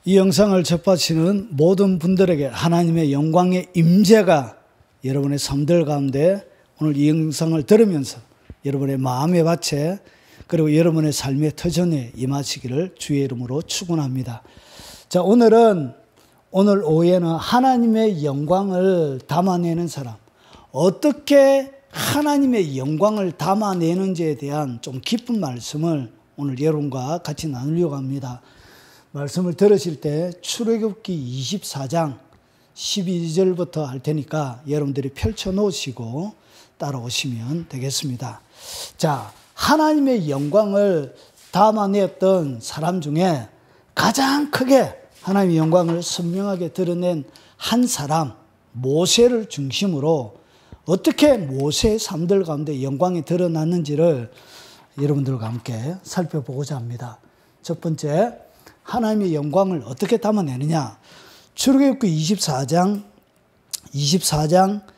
이 영상을 접하시는 모든 분들에게 하나님의 영광의 임재가 여러분의 삶들 가운데 오늘 이 영상을 들으면서 여러분의 마음의 밭에 그리고 여러분의 삶의 터전에 임하시기를 주의 이름으로 축원합니다. 자, 오늘 오후에는 하나님의 영광을 담아내는 사람, 어떻게 하나님의 영광을 담아내는지에 대한 좀 깊은 말씀을 오늘 여러분과 같이 나누려고 합니다. 말씀을 들으실 때 출애굽기 24장 12절부터 할 테니까 여러분들이 펼쳐 놓으시고 따라오시면 되겠습니다. 자, 하나님의 영광을 담아내었던 사람 중에 가장 크게 하나님의 영광을 선명하게 드러낸 한 사람, 모세를 중심으로 어떻게 모세의 삶들 가운데 영광이 드러났는지를 여러분들과 함께 살펴보고자 합니다. 첫 번째, 하나님의 영광을 어떻게 담아내느냐. 출애굽기 24장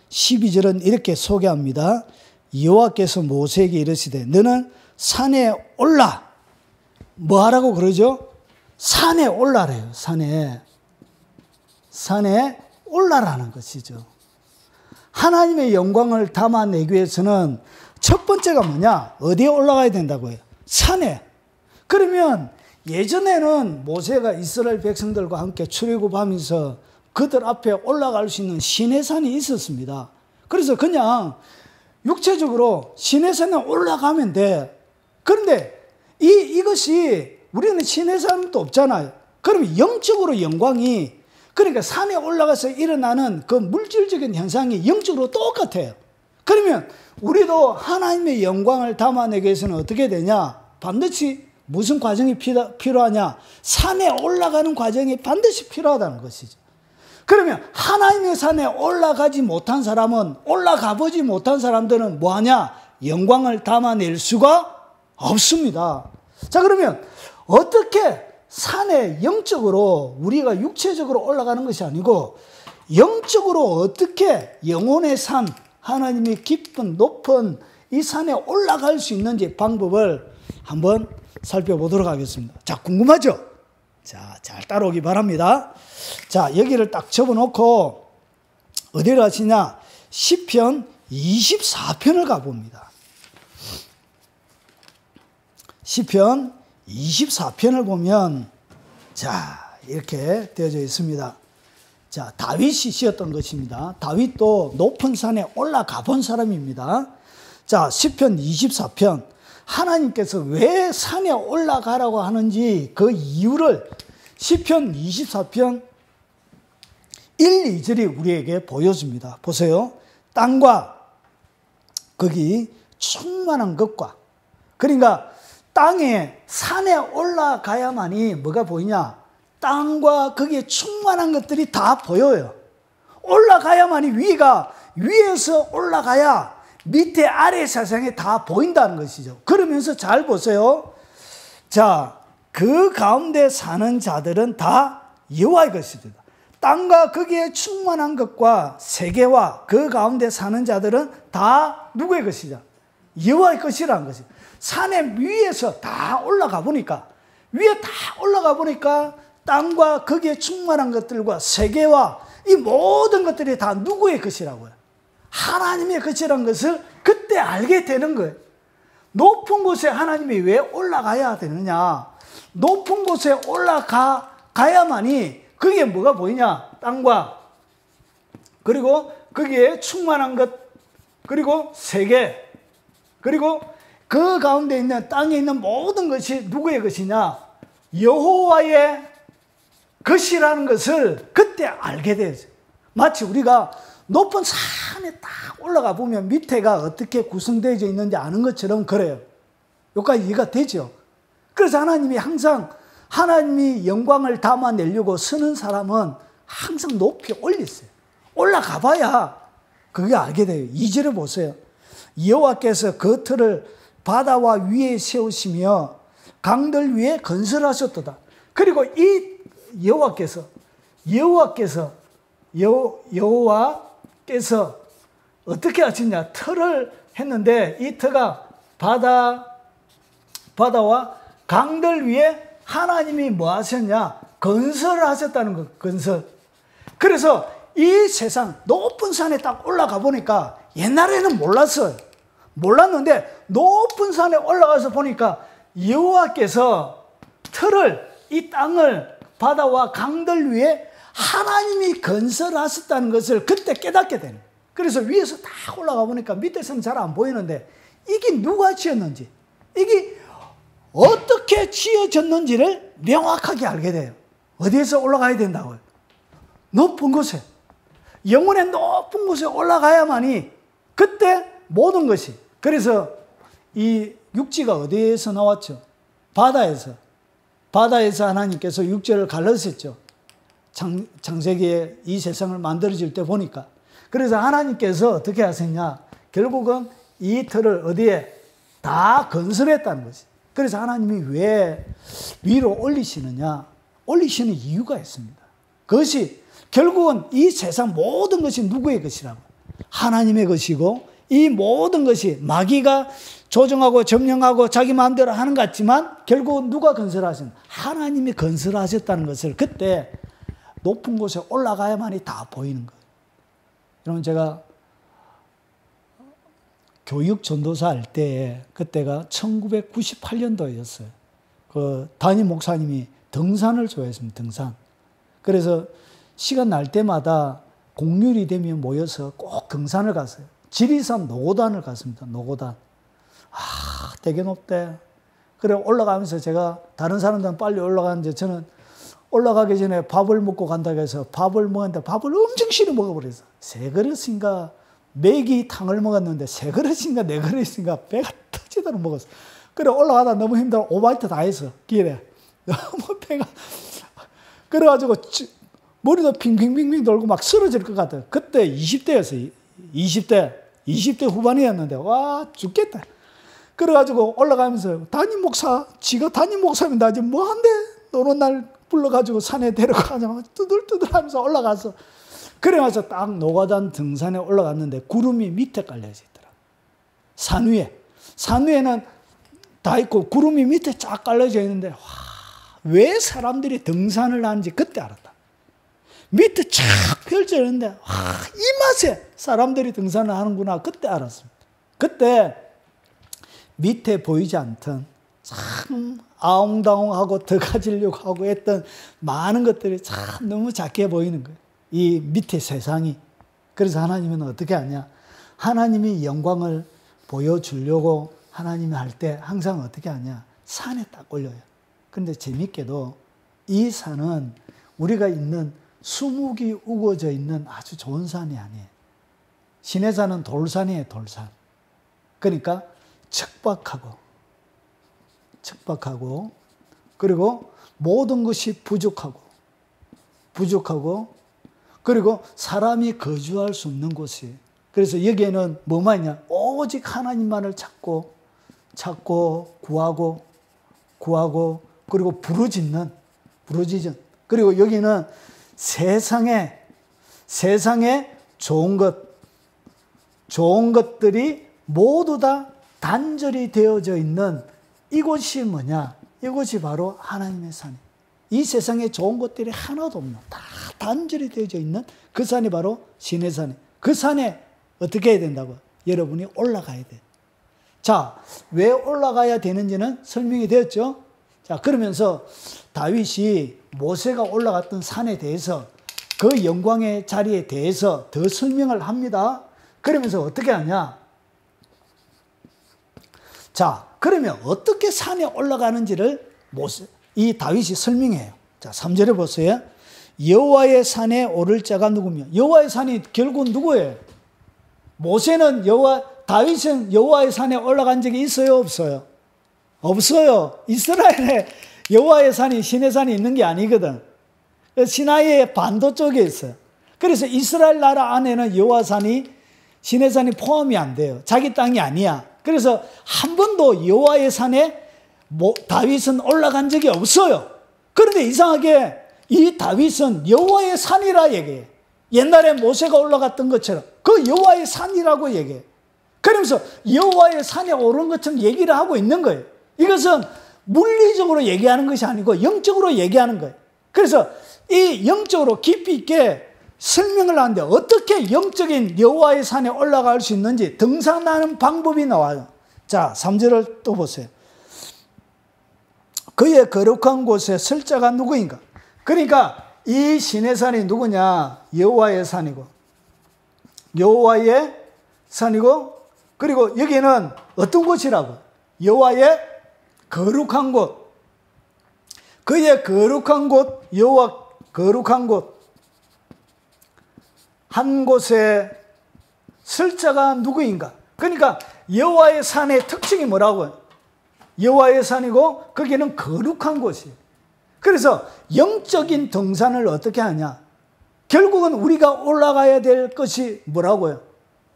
12절은 이렇게 소개합니다. 여호와께서 모세에게 이르시되 너는 산에 올라. 뭐 하라고 그러죠? 산에 올라래요. 산에 올라라는 것이죠. 하나님의 영광을 담아내기 위해서는 첫 번째가 뭐냐? 어디에 올라가야 된다고요? 산에. 그러면 예전에는 모세가 이스라엘 백성들과 함께 출애굽하면서 그들 앞에 올라갈 수 있는 시내산이 있었습니다. 그래서 그냥 육체적으로 시내산에 올라가면 돼. 그런데 이것이 우리는 시내산도 없잖아요. 그러면 영적으로 영광이, 그러니까 산에 올라가서 일어나는 그 물질적인 현상이 영적으로 똑같아요. 그러면 우리도 하나님의 영광을 담아내기 위해서는 어떻게 되냐? 반드시 무슨 과정이 필요하냐? 산에 올라가는 과정이 반드시 필요하다는 것이죠. 그러면 하나님의 산에 올라가지 못한 사람은, 올라가보지 못한 사람들은 뭐하냐? 영광을 담아낼 수가 없습니다. 자, 그러면 어떻게 산에 영적으로 우리가 육체적으로 올라가는 것이 아니고 영적으로 어떻게 영혼의 산, 하나님이 깊은 높은 이 산에 올라갈 수 있는지 방법을 한번 살펴보도록 하겠습니다. 자, 궁금하죠? 자, 잘 따라오기 바랍니다. 자, 여기를 딱 접어놓고 어디를 가시냐? 시편 24편을 가봅니다. 시편 24편을 보면 자, 이렇게 되어져 있습니다. 자, 다윗이 지었던 것입니다. 다윗도 높은 산에 올라가 본 사람입니다. 자, 시편 24편. 하나님께서 왜 산에 올라가라고 하는지 그 이유를 시편 24편 1, 2절이 우리에게 보여줍니다. 보세요. 땅과 거기 충만한 것과, 그러니까 땅에 산에 올라가야만이 뭐가 보이냐? 땅과 거기에 충만한 것들이 다 보여요. 올라가야만이 위에서 올라가야 밑에 아래 세상에 다 보인다는 것이죠. 그러면서 잘 보세요. 자, 그 가운데 사는 자들은 다 여호와의 것입니다. 땅과 거기에 충만한 것과 세계와 그 가운데 사는 자들은 다 누구의 것이냐? 여호와의 것이라는 것이죠. 산에 위에서 다 올라가 보니까, 위에 다 올라가 보니까 땅과 거기에 충만한 것들과 세계와 이 모든 것들이 다 누구의 것이라고요? 하나님의 것이라는 것을 그때 알게 되는 거예요. 높은 곳에 하나님이 왜 올라가야 되느냐? 높은 곳에 올라가야만이 그게 뭐가 보이냐? 땅과 그리고 거기에 충만한 것, 그리고 세계, 그리고 그 가운데 있는 땅에 있는 모든 것이 누구의 것이냐? 여호와의 것이라는 것을 그때 알게 되죠. 마치 우리가 높은 산에 딱 올라가 보면 밑에가 어떻게 구성되어 있는지 아는 것처럼 그래요. 여기까지 이해가 되죠? 그래서 하나님이 항상 하나님이 영광을 담아내려고 쓰는 사람은 항상 높이 올리세요. 올라가 봐야 그게 알게 돼요. 2절을 보세요. 여호와께서 그 틀을 바다와 위에 세우시며 강들 위에 건설하셨도다. 그리고 이 여호와께서 어떻게 하시냐? 틀을 했는데 이 터가 바다와 강들 위에 하나님이 뭐 하셨냐? 건설을 하셨다는 거, 건설. 그래서 이 세상 높은 산에 딱 올라가 보니까 옛날에는 몰랐어요. 몰랐는데 높은 산에 올라가서 보니까 여호와께서 틀을, 이 땅을, 바다와 강들 위에 하나님이 건설하셨다는 것을 그때 깨닫게 되는 거예요. 그래서 위에서 딱 올라가 보니까 밑에서는 잘 안 보이는데 이게 누가 지었는지, 이게 어떻게 지어졌는지를 명확하게 알게 돼요. 어디에서 올라가야 된다고요? 높은 곳에, 영혼의 높은 곳에 올라가야만이 그때 모든 것이. 그래서 이 육지가 어디에서 나왔죠? 바다에서 하나님께서 육지를 갈라셨죠. 창세기에 이 세상을 만들어질 때 보니까. 그래서 하나님께서 어떻게 하셨냐? 결국은 이 틀을 어디에 다 건설했다는 것이. 그래서 하나님이 왜 위로 올리시느냐? 올리시는 이유가 있습니다. 그것이 결국은 이 세상 모든 것이 누구의 것이라고? 하나님의 것이고, 이 모든 것이 마귀가 조정하고 점령하고 자기 마음대로 하는 것 같지만 결국은 누가 건설하신? 하나님이 건설하셨다는 것을 그때 높은 곳에 올라가야만이 다 보이는 거예요. 여러분, 제가 교육 전도사 할 때, 그때가 1998년도였어요. 그 담임 목사님이 등산을 좋아했습니다. 등산. 그래서 시간 날 때마다 공휴일이 되면 모여서 꼭 등산을 갔어요. 지리산 노고단을 갔습니다. 노고단. 되게 높대. 그래 올라가면서 제가 다른 사람들은 빨리 올라가는데 저는 올라가기 전에 밥을 먹고 간다고 해서 밥을 먹었는데 밥을 엄청 싫어 먹어버렸어. 3그릇인가 매기탕을 먹었는데 3그릇인가 4그릇인가 배가 터지도록 먹었어. 그래 올라가다 너무 힘들어. 오바이트 다 했어. 길에. 너무 배가. 그래가지고 머리도 핑핑핑핑 돌고 막 쓰러질 것 같아요. 그때 20대였어요. 20대 후반이었는데 와 죽겠다. 그래가지고 올라가면서 담임 목사, 지가 담임 목사면 나 지금 뭐한대? 노는 날 불러가지고 산에 데려가자마자 뚜들뚜들 하면서 올라가서 그래가서 딱 노가단 등산에 올라갔는데 구름이 밑에 깔려져 있더라. 산 위에는 다 있고 구름이 밑에 쫙 깔려져 있는데 와, 왜 사람들이 등산을 하는지 그때 알았다. 밑에 쫙 펼쳐 있는데 와, 이 맛에 사람들이 등산을 하는구나 그때 알았습니다. 그때 밑에 보이지 않던 참 아웅다웅하고 더 가지려고 하고 했던 많은 것들이 참 너무 작게 보이는 거예요. 이 밑에 세상이. 그래서 하나님은 어떻게 하냐? 하나님이 영광을 보여주려고 하나님이 할 때 항상 어떻게 하냐? 산에 딱 올려요. 그런데 재밌게도 이 산은 우리가 있는 수묵이 우거져 있는 아주 좋은 산이 아니에요. 시내산은 돌산이에요, 돌산. 그러니까 척박하고 그리고 모든 것이 부족하고 그리고 사람이 거주할 수 없는 곳이에요. 그래서 여기에는 뭐만 있냐? 오직 하나님만을 찾고 구하고 그리고 부르짖는 그리고 여기는 세상에 좋은 것들이 모두 다 단절이 되어져 있는 이곳이 뭐냐? 이곳이 바로 하나님의 산이에요. 이 세상에 좋은 것들이 하나도 없는 다 단절이 되어져 있는 그 산이 바로 시내산이에요. 그 산에 어떻게 해야 된다고? 여러분이 올라가야 돼요. 자, 왜 올라가야 되는지는 설명이 되었죠? 자, 그러면서 다윗이 모세가 올라갔던 산에 대해서 그 영광의 자리에 대해서 더 설명을 합니다. 그러면서 어떻게 하냐? 자, 그러면 어떻게 산에 올라가는지를 이 다윗이 설명해요. 자, 3절에 보세요. 여호와의 산에 오를 자가 누구며? 여호와의 산이 결국은 누구예요? 다윗은 여호와의 산에 올라간 적이 있어요, 없어요? 없어요. 이스라엘에 여호와의 산이 시내산이 있는 게 아니거든. 시나이의 반도 쪽에 있어요. 그래서 이스라엘 나라 안에는 여호와 산이 시내산이 포함이 안 돼요. 자기 땅이 아니야. 그래서 한 번도 여호와의 산에 다윗은 올라간 적이 없어요. 그런데 이상하게 이 다윗은 여호와의 산이라 얘기해. 옛날에 모세가 올라갔던 것처럼 그 여호와의 산이라고 얘기해. 그러면서 여호와의 산에 오른 것처럼 얘기를 하고 있는 거예요. 이것은 물리적으로 얘기하는 것이 아니고 영적으로 얘기하는 거예요. 그래서 이 영적으로 깊이 있게 설명을 하는데 어떻게 영적인 여호와의 산에 올라갈 수 있는지 등산하는 방법이 나와요. 자, 3절을 또 보세요. 그의 거룩한 곳에 설 자가 누구인가? 그러니까 이 시내산이 누구냐? 여호와의 산이고, 여호와의 산이고, 그리고 여기는 어떤 곳이라고? 여호와의 거룩한 곳. 그의 거룩한 곳, 여호와 거룩한 곳 한 곳에 설 자가 누구인가? 그러니까 여호와의 산의 특징이 뭐라고요? 여호와의 산이고 거기는 거룩한 곳이에요. 그래서 영적인 등산을 어떻게 하냐? 결국은 우리가 올라가야 될 것이 뭐라고요?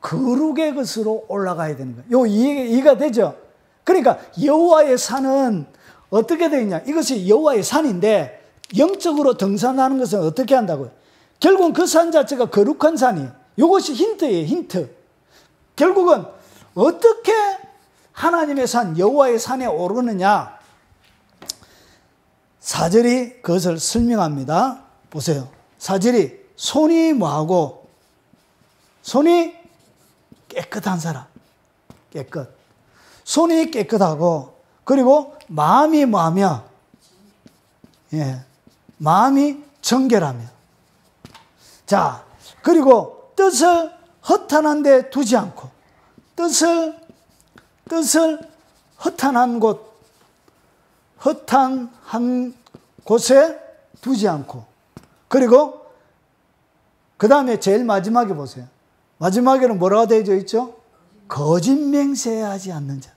거룩의 것으로 올라가야 되는 거예요. 요 이해가 되죠? 그러니까 여호와의 산은 어떻게 되느냐? 이것이 여호와의 산인데 영적으로 등산하는 것은 어떻게 한다고요? 결국은 그 산 자체가 거룩한 산이에요. 이것이 힌트예요, 힌트. 결국은 어떻게 하나님의 산, 여호와의 산에 오르느냐? 4절이 그것을 설명합니다. 보세요. 4절이 손이 뭐하고? 손이 깨끗한 사람. 깨끗. 손이 깨끗하고, 그리고 마음이 뭐하며? 예, 마음이 정결하며. 자, 그리고 뜻을 허탄한 데 두지 않고, 뜻을 허탄한 곳에 두지 않고, 그리고 그 다음에 제일 마지막에 보세요. 마지막에는 뭐라고 되어 있죠? 거짓 맹세하지 않는 자.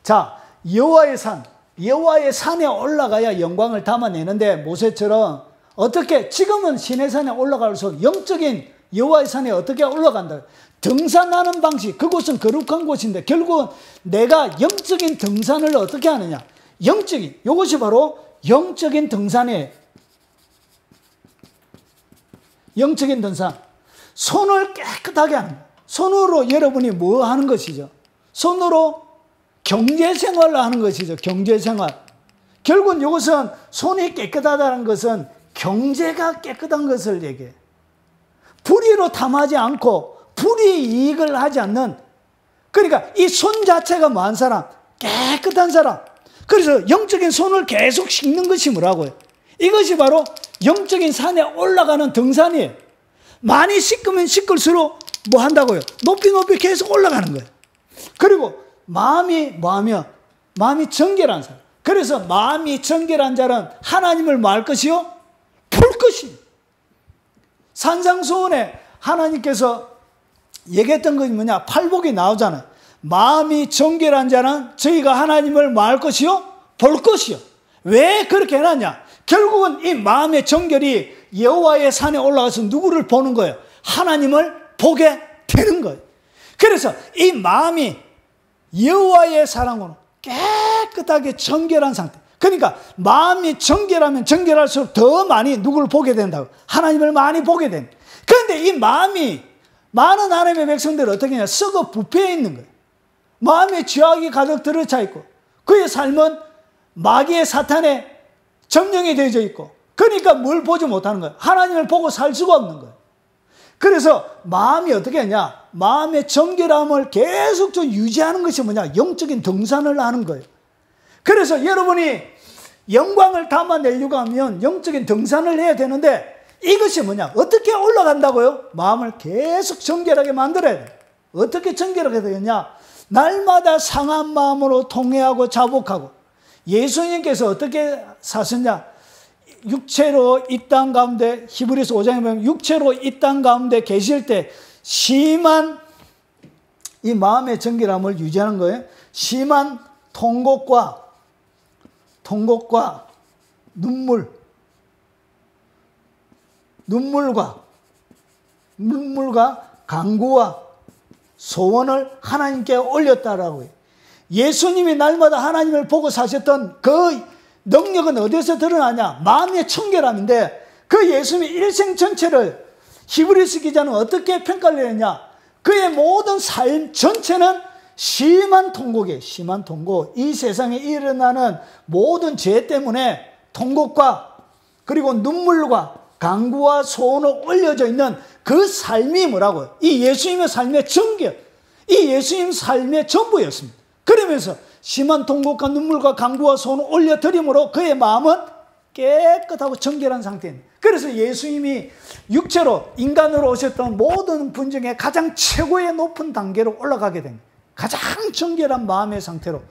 자, 여호와의 산, 여호와의 산에 올라가야 영광을 담아내는데 모세처럼 어떻게 지금은 시내산에 올라갈수록 영적인 여호와의 산에 어떻게 올라간다? 등산하는 방식, 그곳은 거룩한 곳인데 결국은 내가 영적인 등산을 어떻게 하느냐? 영적인, 이것이 바로 영적인 등산이에요. 영적인 등산. 손을 깨끗하게 하는 거예요. 손으로 여러분이 뭐 하는 것이죠? 손으로 경제생활을 하는 것이죠. 경제생활. 결국은 이것은 손이 깨끗하다는 것은 경제가 깨끗한 것을 얘기해요. 불의로 탐하지 않고 불이익을 하지 않는, 그러니까 이 손 자체가 뭐한 사람? 깨끗한 사람. 그래서 영적인 손을 계속 씻는 것이 뭐라고요? 이것이 바로 영적인 산에 올라가는 등산이에요. 많이 씻으면 씻을수록 뭐 한다고요? 높이 높이 계속 올라가는 거예요. 그리고 마음이 뭐하며? 마음이 정결한 사람. 그래서 마음이 정결한 자는 하나님을 뭐 할 것이요? 볼 것이. 산상수훈에 하나님께서 얘기했던 것이 뭐냐? 팔복이 나오잖아요. 마음이 정결한 자는 저희가 하나님을 뭐 할 것이요? 볼 것이요. 왜 그렇게 해놨냐? 결국은 이 마음의 정결이 여호와의 산에 올라가서 누구를 보는 거예요? 하나님을 보게 되는 거예요. 그래서 이 마음이 여호와의 사랑으로 깨끗하게 정결한 상태. 그러니까 마음이 정결하면 정결할수록 더 많이 누구를 보게 된다고? 하나님을 많이 보게 됩니다. 그런데 이 마음이 많은 하나님의 백성들은 어떻게 하냐? 썩어 부패해 있는 거예요. 마음에 죄악이 가득 들어차 있고 그의 삶은 마귀의 사탄의 점령이 되어져 있고, 그러니까 뭘 보지 못하는 거예요? 하나님을 보고 살 수가 없는 거예요. 그래서 마음이 어떻게 하냐? 마음의 정결함을 계속 좀 유지하는 것이 뭐냐? 영적인 등산을 하는 거예요. 그래서 여러분이 영광을 담아내려고 하면 영적인 등산을 해야 되는데 이것이 뭐냐? 어떻게 올라간다고요? 마음을 계속 정결하게 만들어야 돼요. 어떻게 정결하게 되겠냐? 날마다 상한 마음으로 통회하고 자복하고. 예수님께서 어떻게 사셨냐? 육체로 이 땅 가운데, 히브리서 5장에 보면 육체로 이 땅 가운데 계실 때 심한 이 마음의 정결함을 유지하는 거예요. 심한 통곡과 눈물과 간구와 소원을 하나님께 올렸다라고 해요. 예수님이 날마다 하나님을 보고 사셨던 그 능력은 어디서 드러나냐? 마음의 청결함인데 그 예수님의 일생 전체를 히브리서 기자는 어떻게 평가를 했냐? 그의 모든 삶 전체는 심한 통곡이에요. 심한 통곡. 이 세상에 일어나는 모든 죄 때문에 통곡과 그리고 눈물과 간구와 소원을 올려져 있는 그 삶이 뭐라고요? 이 예수님의 삶의 전개, 이 예수님 삶의 전부였습니다. 그러면서 심한 통곡과 눈물과 간구와 소원을 올려드림으로 그의 마음은 깨끗하고 정결한 상태입니다. 그래서 예수님이 육체로 인간으로 오셨던 모든 분 중에 가장 최고의 높은 단계로 올라가게 됩니다. 가장 정결한 마음의 상태로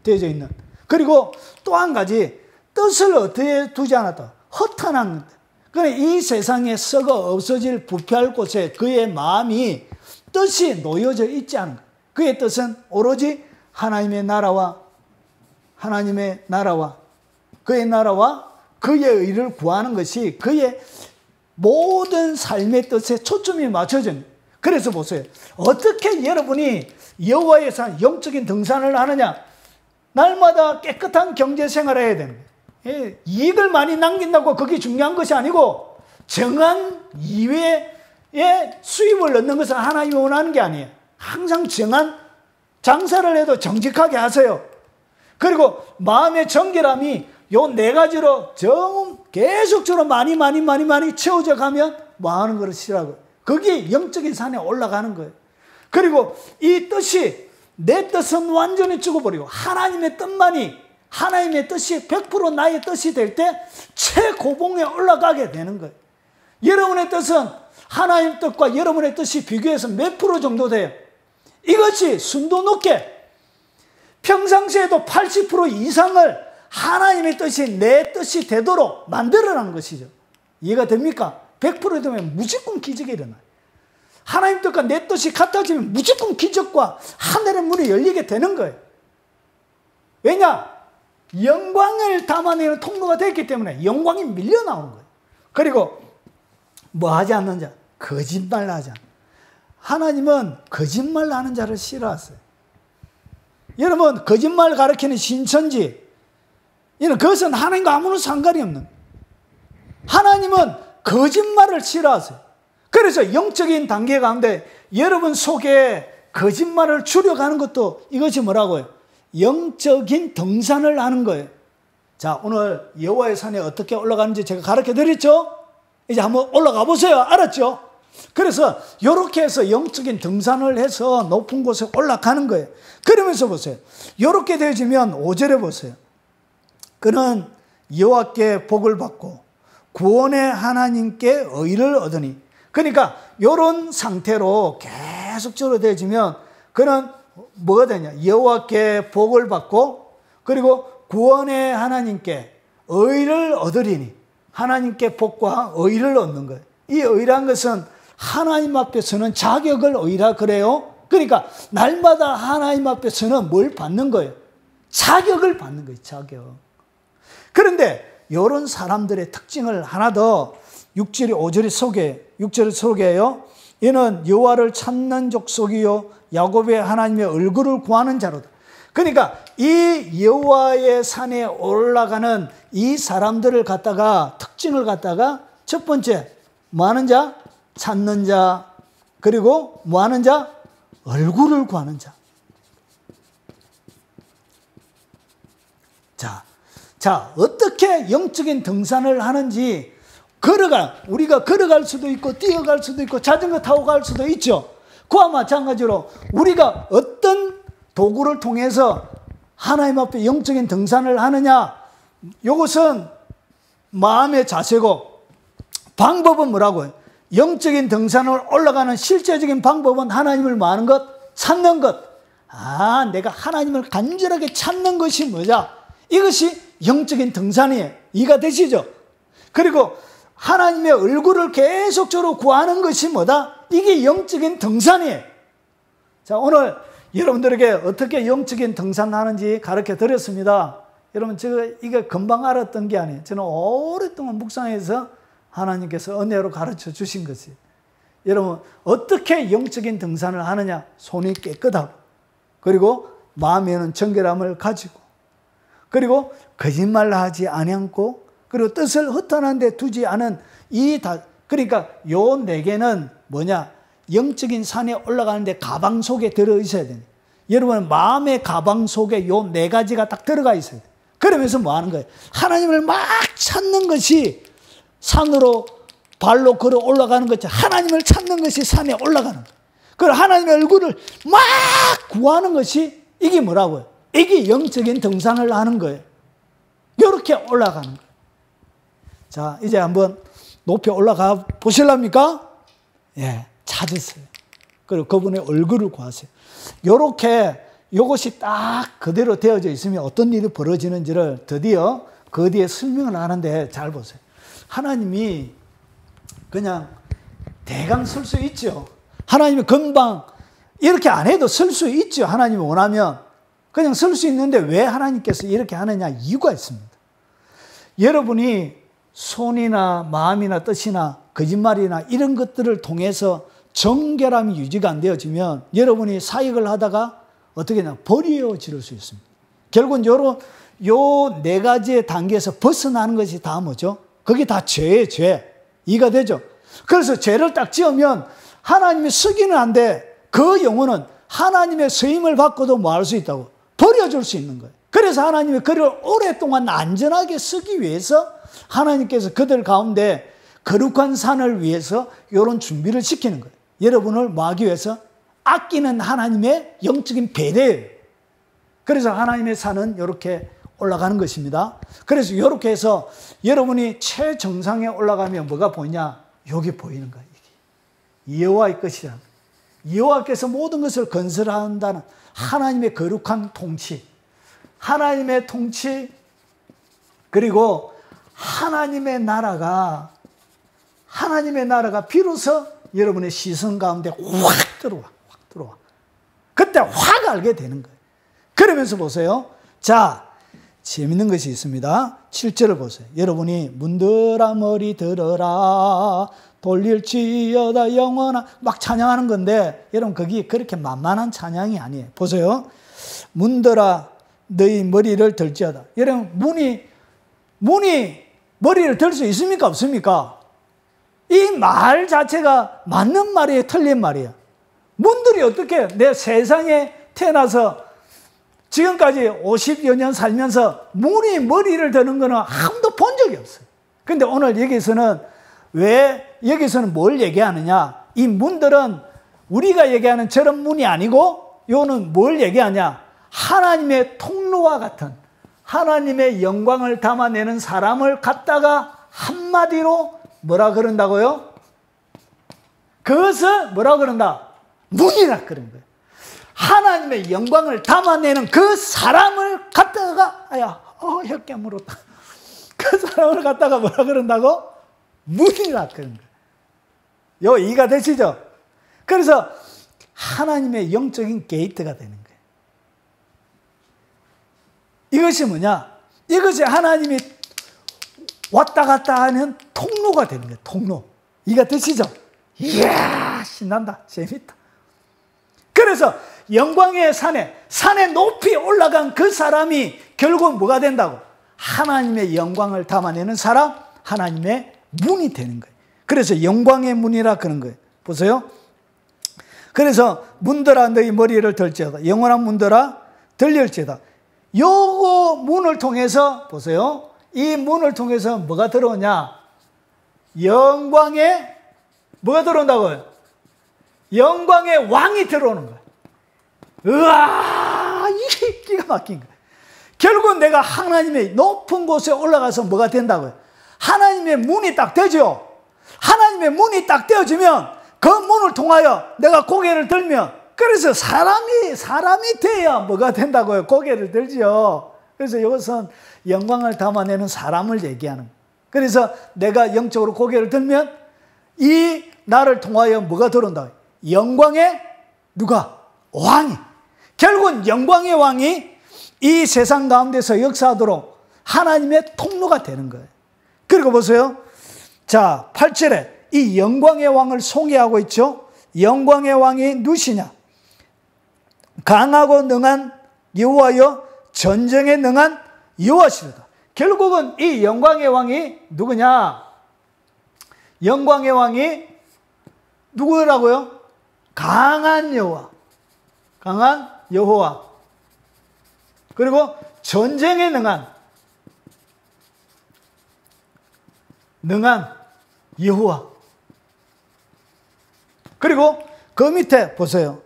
되어져 있는. 그리고 또 한 가지, 뜻을 어떻게 두지 않았다. 허탄한. 그러니까 이 세상에 썩어 없어질 부패할 곳에 그의 마음이 뜻이 놓여져 있지 않은 거예요. 그의 뜻은 오로지 하나님의 나라와 그의 나라와 그의 의를 구하는 것이 그의 모든 삶의 뜻에 초점이 맞춰집니다. 그래서 보세요. 어떻게 여러분이 여호와의 산 영적인 등산을 하느냐? 날마다 깨끗한 경제 생활을 해야 되는 거예요. 이익을 많이 남긴다고 그게 중요한 것이 아니고 정한 이외의 수입을 얻는 것은 하나님이 원하는 게 아니에요. 항상 정한 장사를 해도 정직하게 하세요. 그리고 마음의 정결함이 요 네 가지로 계속적으로 많이 채워져 가면 뭐 하는 것이라고. 그게 영적인 산에 올라가는 거예요. 그리고 이 뜻이, 내 뜻은 완전히 죽어버리고 하나님의 뜻이 100% 나의 뜻이 될 때 최고봉에 올라가게 되는 거예요. 여러분의 뜻은 하나님 뜻과 여러분의 뜻이 비교해서 몇 프로 정도 돼요? 이것이 순도 높게 평상시에도 80% 이상을 하나님의 뜻이 내 뜻이 되도록 만들어라는 것이죠. 이해가 됩니까? 100% 되면 무조건 기적이 일어나요. 하나님 뜻과 내 뜻이 같아지면 무조건 기적과 하늘의 문이 열리게 되는 거예요. 왜냐? 영광을 담아내는 통로가 됐기 때문에 영광이 밀려 나오는 거예요. 그리고 뭐 하지 않는 자? 거짓말 하지 않는. 하나님은 거짓말 하는 자를 싫어하세요. 여러분, 거짓말 가르치는 신천지, 이는 그것은 하나님과 아무런 상관이 없는. 하나님은 거짓말을 싫어하세요. 그래서 영적인 단계 가운데 여러분 속에 거짓말을 줄여가는 것도 이것이 뭐라고요? 영적인 등산을 하는 거예요. 자, 오늘 여호와의 산에 어떻게 올라가는지 제가 가르쳐 드렸죠? 이제 한번 올라가 보세요. 알았죠? 그래서 이렇게 해서 영적인 등산을 해서 높은 곳에 올라가는 거예요. 그러면서 보세요. 이렇게 되어지면 5절에 보세요. 그는 여호와께 복을 받고 구원의 하나님께 의를 얻으니. 그러니까 이런 상태로 계속적으로 되어지면 그는 뭐가 되냐? 여호와께 복을 받고 그리고 구원의 하나님께 의를 얻으리니. 하나님께 복과 의를 얻는 거예요. 이 의란 것은 하나님 앞에서는 자격을 의라 그래요. 그러니까 날마다 하나님 앞에서는 뭘 받는 거예요? 자격을 받는 거예요. 자격. 그런데 이런 사람들의 특징을 하나 더 6절이 소개해요. 이는 여호와를 찾는 족속이요 야곱의 하나님의 얼굴을 구하는 자로다. 그러니까 이 여호와의 산에 올라가는 이 사람들을 갖다가 특징을 갖다가 첫 번째 뭐 하는 자? 찾는 자. 그리고 뭐 하는 자? 얼굴을 구하는 자. 자, 어떻게 영적인 등산을 하는지 우리가 걸어갈 수도 있고 뛰어갈 수도 있고 자전거 타고 갈 수도 있죠. 그와 마찬가지로 우리가 어떤 도구를 통해서 하나님 앞에 영적인 등산을 하느냐, 이것은 마음의 자세고 방법은 뭐라고요? 영적인 등산을 올라가는 실제적인 방법은 하나님을 뭐 하는 것? 찾는 것. 내가 하나님을 간절하게 찾는 것이 뭐냐? 이것이 영적인 등산이에요. 이해가 되시죠? 그리고 하나님의 얼굴을 계속적으로 구하는 것이 뭐다? 이게 영적인 등산이에요. 자, 오늘 여러분들에게 어떻게 영적인 등산하는지 가르쳐 드렸습니다. 여러분, 이게 금방 알았던 게 아니에요. 저는 오랫동안 묵상해서 하나님께서 은혜로 가르쳐 주신 것이에요. 여러분, 어떻게 영적인 등산을 하느냐? 손이 깨끗하고, 그리고 마음에는 정결함을 가지고, 그리고 거짓말 하지 않고, 그리고 뜻을 허탄한 데 두지 않은 그러니까 요 네 개는 뭐냐? 영적인 산에 올라가는데 가방 속에 들어 있어야 되네. 여러분 마음의 가방 속에 요 4가지가 딱 들어가 있어요. 그러면서 뭐 하는 거예요? 하나님을 막 찾는 것이 산으로 발로 걸어 올라가는 것처럼 하나님을 찾는 것이 산에 올라가는 거예요. 그리고 하나님의 얼굴을 막 구하는 것이 이게 뭐라고요? 이게 영적인 등산을 하는 거예요. 이렇게 올라가는 거예요. 자, 이제 한번 높이 올라가 보실랍니까? 예, 찾으세요. 그리고 그분의 얼굴을 구하세요. 요렇게 이것이 딱 그대로 되어져 있으면 어떤 일이 벌어지는지를 드디어 그 뒤에 설명을 하는데 잘 보세요. 하나님이 그냥 대강 쓸 수 있죠. 하나님이 금방 이렇게 안 해도 쓸 수 있죠. 하나님이 원하면 그냥 쓸 수 있는데 왜 하나님께서 이렇게 하느냐 이유가 있습니다. 여러분이 손이나 마음이나 뜻이나 거짓말이나 이런 것들을 통해서 정결함이 유지가 안 되어지면 여러분이 사역을 하다가 어떻게 되냐 버려질 수 있습니다. 결국은 요 4가지의 단계에서 벗어나는 것이 다 뭐죠? 그게 다 죄예요, 죄. 이해가 되죠? 그래서 죄를 딱 지으면 하나님이 쓰기는 한데 그 영혼은 하나님의 쓰임을 받고도 뭐 할 수 있다고? 버려줄 수 있는 거예요. 그래서 하나님이 그를 오랫동안 안전하게 쓰기 위해서 하나님께서 그들 가운데 거룩한 산을 위해서 이런 준비를 시키는 거예요. 여러분을 뭐 하기 위해서? 아끼는 하나님의 영적인 배려예요. 그래서 하나님의 산은 이렇게 올라가는 것입니다. 그래서 이렇게 해서 여러분이 최정상에 올라가면 뭐가 보이냐? 여기 보이는 거예요. 여호와의 것이라. 여호와께서 모든 것을 건설한다는 하나님의 거룩한 통치, 하나님의 통치, 그리고 하나님의 나라가 비로소 여러분의 시선 가운데 확 들어와. 그때 확 알게 되는 거예요. 그러면서 보세요. 자, 재밌는 것이 있습니다. 7절을 보세요. 여러분이 문들아 머리 들어라 돌릴지어다 영원한 막 찬양하는 건데 여러분 거기 그렇게 만만한 찬양이 아니에요. 보세요. 문들아 너희 머리를 들지어다. 여러분 문이 머리를 들 수 있습니까? 없습니까? 이 말 자체가 맞는 말이에요? 틀린 말이에요? 문들이 어떻게 내 세상에 태어나서 지금까지 50여 년 살면서 문이 머리를 드는 거는 한 번도 본 적이 없어요. 근데 오늘 여기서는 뭘 얘기하느냐? 이 문들은 우리가 얘기하는 저런 문이 아니고 요는 뭘 얘기하냐? 하나님의 통로와 같은 하나님의 영광을 담아내는 사람을 갖다가 한마디로 뭐라 그런다고요? 그것을 뭐라 그런다? 문이라 그런 거예요. 하나님의 영광을 담아내는 그 사람을 갖다가 혀 깨물었다. 그 사람을 갖다가 뭐라 그런다고? 문이라 그런 거예요. 이해가 되시죠? 그래서 하나님의 영적인 게이트가 되는 거예요. 이것이 뭐냐? 이것이 하나님이 왔다 갔다 하는 통로가 되는 거예요. 통로. 이해가 되시죠? 이야, 신난다. 재밌다. 그래서 영광의 산에 높이 올라간 그 사람이 결국 뭐가 된다고? 하나님의 영광을 담아내는 사람, 하나님의 문이 되는 거예요. 그래서 영광의 문이라 그런 거예요. 보세요. 그래서 문들아 너희 머리를 들지어다. 영원한 문들아 들릴지어다. 요거 문을 통해서 보세요. 이 문을 통해서 뭐가 들어오냐? 영광의 뭐가 들어온다고요? 영광의 왕이 들어오는 거예요. 우와, 이게 기가 막힌 거예요. 결국 내가 하나님의 높은 곳에 올라가서 뭐가 된다고요? 하나님의 문이 딱 되죠. 하나님의 문이 딱 되어지면 그 문을 통하여 내가 고개를 들면, 그래서 사람이 돼야 뭐가 된다고요? 고개를 들지요. 그래서 이것은 영광을 담아내는 사람을 얘기하는 거예요. 그래서 내가 영적으로 고개를 들면 이 나를 통하여 뭐가 들어온다? 영광의 누가? 왕이. 결국은 영광의 왕이 이 세상 가운데서 역사하도록 하나님의 통로가 되는 거예요. 그리고 보세요. 자, 8절에 이 영광의 왕을 소개하고 있죠. 영광의 왕이 누구시냐? 강하고 능한 여호와여, 전쟁에 능한 여호와시로다. 결국은 이 영광의 왕이 누구냐? 영광의 왕이 누구라고요? 강한 여호와. 강한 여호와. 그리고 전쟁에 능한 여호와. 그리고 그 밑에 보세요.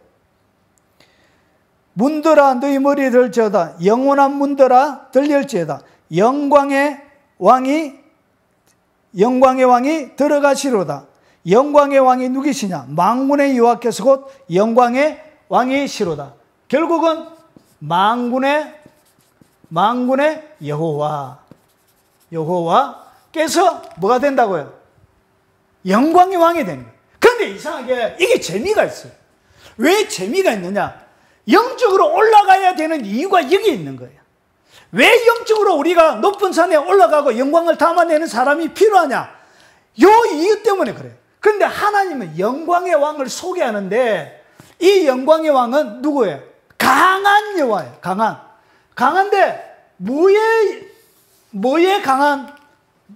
문들아 너희 머리에 들지어다. 영원한 문들아 들릴지어다. 영광의 왕이 들어가시로다. 영광의 왕이 누구시냐? 만군의 여호와께서 곧 영광의 왕이시로다. 결국은 만군의 여호와께서 뭐가 된다고요? 영광의 왕이 되는 거예요. 그런데 이상하게 이게 재미가 있어요. 왜 재미가 있느냐? 영적으로 올라가야 되는 이유가 여기 있는 거예요. 왜 영적으로 우리가 높은 산에 올라가고 영광을 담아내는 사람이 필요하냐? 요 이유 때문에 그래요. 그런데 하나님은 영광의 왕을 소개하는데 이 영광의 왕은 누구예요? 강한 여호와예요. 강한데 뭐에 강한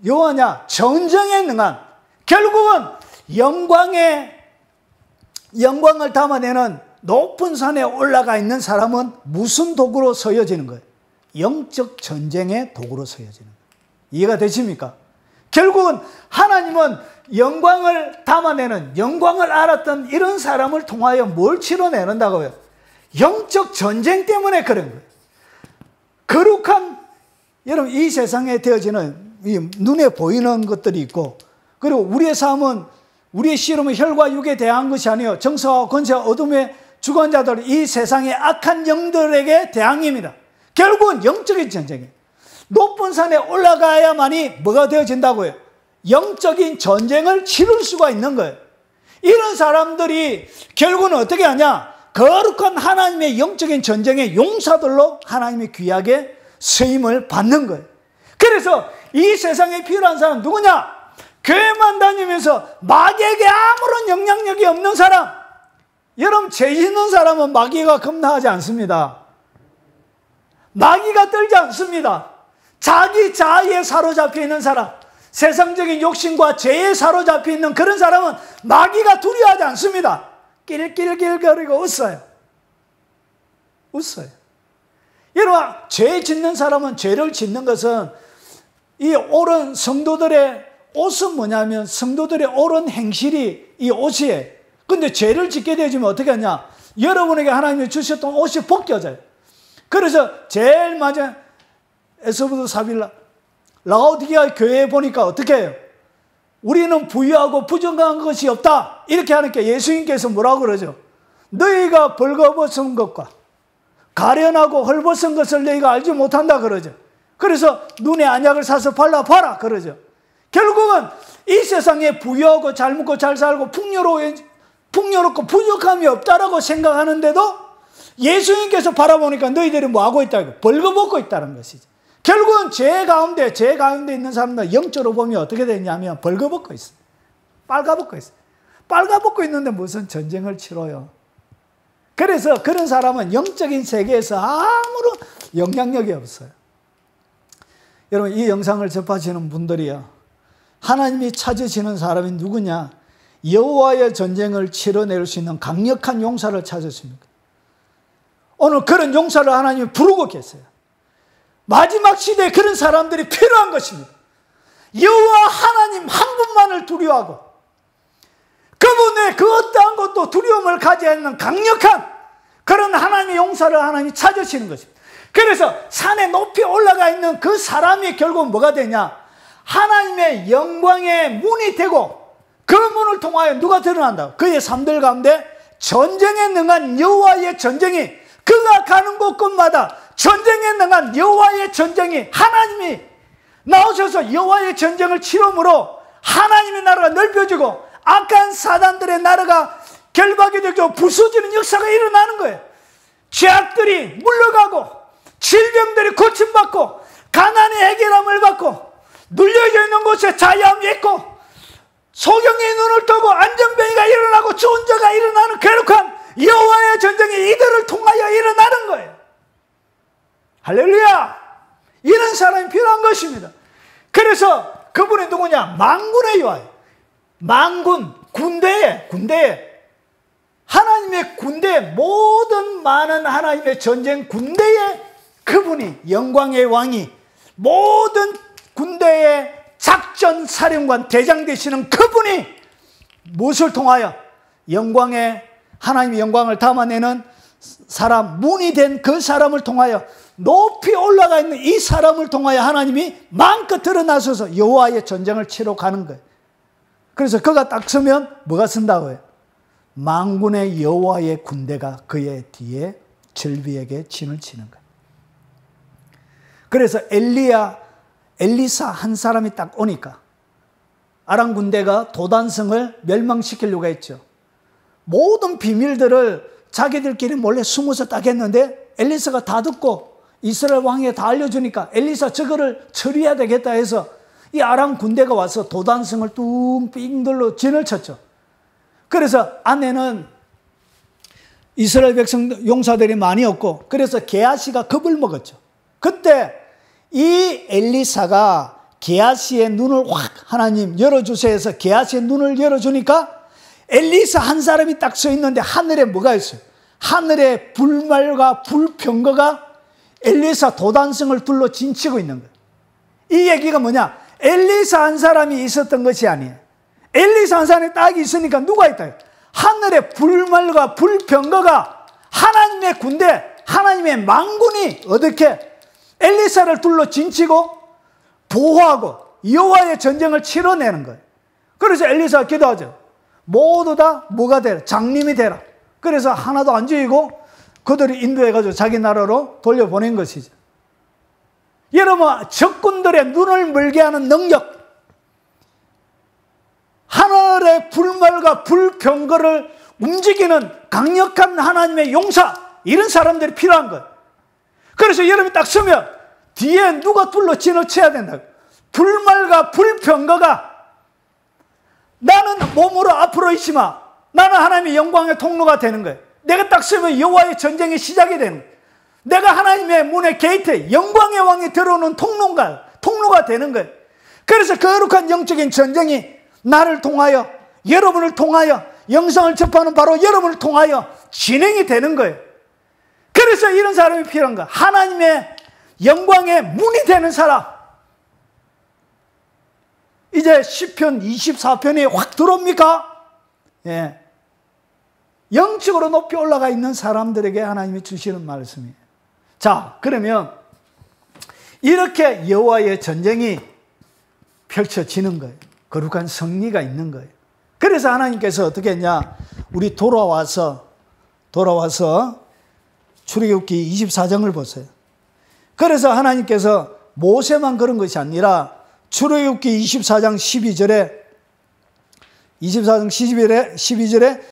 여호와냐? 전쟁에 능한. 결국은 영광을 담아내는 높은 산에 올라가 있는 사람은 무슨 도구로 서여지는 거예요? 영적 전쟁의 도구로 서여지는 거예요. 이해가 되십니까? 결국은 하나님은 영광을 담아내는, 영광을 알았던 이런 사람을 통하여 뭘 치러내는다고요? 영적 전쟁 때문에 그런 거예요. 거룩한, 여러분 이 세상에 되어지는 이 눈에 보이는 것들이 있고, 그리고 우리의 삶은, 우리의 씨름은 혈과 육에 대한 것이 아니요 정사와 권세와 어둠의 주관자들, 이 세상의 악한 영들에게 대항입니다. 결국은 영적인 전쟁이에요. 높은 산에 올라가야만이 뭐가 되어진다고요? 영적인 전쟁을 치를 수가 있는 거예요. 이런 사람들이 결국은 어떻게 하냐? 거룩한 하나님의 영적인 전쟁의 용사들로 하나님의 귀하게 쓰임을 받는 거예요. 그래서 이 세상에 필요한 사람 누구냐? 교회만 다니면서 마귀에게 아무런 영향력이 없는 사람. 여러분, 죄 있는 사람은 마귀가 겁나하지 않습니다. 마귀가 떨지 않습니다. 자기 자아에 사로잡혀 있는 사람, 세상적인 욕심과 죄에 사로잡혀 있는 그런 사람은 마귀가 두려워하지 않습니다. 낄낄낄거리고 웃어요. 여러분, 죄 짓는 사람은, 죄를 짓는 것은 이 옳은 성도들의 옷은 뭐냐면 성도들의 옳은 행실이 이 옷이에요. 근데 죄를 짓게 되어지면 어떻게 하냐? 여러분에게 하나님이 주셨던 옷이 벗겨져요. 그래서 제일 마지막 에스부도 4빌라 라오디게아 교회에 보니까 어떻게 해요? 우리는 부유하고 부정한 것이 없다. 이렇게 하니까 예수님께서 뭐라고 그러죠? 너희가 벌거벗은 것과 가련하고 헐벗은 것을 너희가 알지 못한다 그러죠. 그래서 눈에 안약을 사서 발라봐라 그러죠. 결국은 이 세상에 부유하고 잘 먹고 잘 살고 풍요롭고 부족함이 없다라고 생각하는데도 예수님께서 바라보니까 너희들이 뭐하고 있다? 벌거벗고 있다는 것이죠. 결국은 죄 가운데 있는 사람들 영적으로 보면 어떻게 되냐면 벌거벗고 있어요. 빨가벗고 있어요. 빨가벗고 있는데 무슨 전쟁을 치러요. 그래서 그런 사람은 영적인 세계에서 아무런 영향력이 없어요. 여러분, 이 영상을 접하시는 분들이요, 하나님이 찾으시는 사람이 누구냐? 여호와의 전쟁을 치러낼 수 있는 강력한 용사를 찾으십니까? 오늘 그런 용사를 하나님이 부르고 계세요. 마지막 시대에 그런 사람들이 필요한 것입니다. 여호와 하나님 한 분만을 두려워하고 그분의 그 어떠한 것도 두려움을 가지지 않는 강력한 그런 하나님의 용사를 하나님이 찾으시는 것입니다. 그래서 산에 높이 올라가 있는 그 사람이 결국 뭐가 되냐? 하나님의 영광의 문이 되고 그 문을 통하여 누가 드러난다? 그의 삶들 가운데 전쟁에 능한 여호와의 전쟁이, 그가 가는 곳곳마다 전쟁에 능한 여호와의 전쟁이, 하나님이 나오셔서 여호와의 전쟁을 치름으로 하나님의 나라가 넓혀지고 악한 사단들의 나라가 결박이 되고 부서지는 역사가 일어나는 거예요. 죄악들이 물러가고 질병들이 고침받고 가난의 해결함을 받고 눌려져 있는 곳에 자유함이 있고 소경의 눈을 뜨고 안정병이가 일어나고 좋은 자가 일어나는 괴력한 여호와의 전쟁이 이들을 통하여 일어나는 거예요. 할렐루야! 이런 사람이 필요한 것입니다. 그래서 그분이 누구냐? 만군의 여호와예요. 만군, 군대에 하나님의 군대, 모든 많은 하나님의 전쟁 군대에 그분이, 영광의 왕이, 모든 군대의 작전 사령관 대장 되시는 그분이 무엇을 통하여? 하나님의 영광을 담아내는 사람, 문이 된 그 사람을 통하여, 높이 올라가 있는 이 사람을 통하여 하나님이 마음껏 드러나셔서 여호와의 전쟁을 치러 가는 거예요. 그래서 그가 딱 서면 뭐가 쓴다고요? 만군의 여호와의 군대가 그의 뒤에 절비에게 진을 치는 거예요. 그래서 엘리사 한 사람이 딱 오니까 아람 군대가 도단성을 멸망시키려고 했죠. 모든 비밀들을 자기들끼리 몰래 숨어서 딱 했는데 엘리사가 다 듣고 이스라엘 왕에게 다 알려주니까 엘리사 저거를 처리해야 되겠다 해서 이 아람 군대가 와서 도단성을 뚱삥 둘러 진을 쳤죠. 그래서 안에는 이스라엘 백성 용사들이 많이 없고, 그래서 게하시가 겁을 먹었죠. 그때 이 엘리사가 게하시의 눈을 확 하나님 열어주세요 해서 게하시의 눈을 열어주니까 엘리사 한 사람이 딱 서 있는데 하늘에 뭐가 있어요? 하늘에 불말과 불병거가 엘리사 도단성을 둘러 진치고 있는 거예요. 이 얘기가 뭐냐? 엘리사 한 사람이 있었던 것이 아니에요. 엘리사 한 사람이 딱 있으니까 누가 있다? 하늘에 불말과 불병거가, 하나님의 군대, 하나님의 만군이 어떻게 엘리사를 둘러 진치고 보호하고 여호와의 전쟁을 치러내는 거예요. 그래서 엘리사가 기도하죠. 모두 다 뭐가 되라? 장님이 되라. 그래서 하나도 안 죽이고 그들이 인도해가지고 자기 나라로 돌려보낸 것이죠. 여러분, 적군들의 눈을 멀게 하는 능력, 하늘의 불말과 불병거를 움직이는 강력한 하나님의 용사, 이런 사람들이 필요한 거예요. 그래서 여러분이 딱 서면 뒤에 누가 둘러 진을 쳐야 된다. 불말과 불병거가, 나는 몸으로 앞으로 있지만 나는 하나님의 영광의 통로가 되는 거예요. 내가 딱 서면 여호와의 전쟁이 시작이 되는 거예요. 내가 하나님의 문의 게이트, 영광의 왕이 들어오는 통로가 되는 거예요. 그래서 거룩한 영적인 전쟁이 나를 통하여, 여러분을 통하여, 영상을 접하는 바로 여러분을 통하여 진행이 되는 거예요. 그래서 이런 사람이 필요한 거예요. 하나님의 영광의 문이 되는 사람. 이제 시편 24편이 확 들어옵니까? 예. 영적으로 높이 올라가 있는 사람들에게 하나님이 주시는 말씀이에요. 자, 그러면 이렇게 여호와의 전쟁이 펼쳐지는 거예요. 거룩한 승리가 있는 거예요. 그래서 하나님께서 어떻게 했냐? 우리 돌아와서 출애굽기 24장을 보세요. 그래서 하나님께서 모세만 그런 것이 아니라 출애굽기 24장 12절에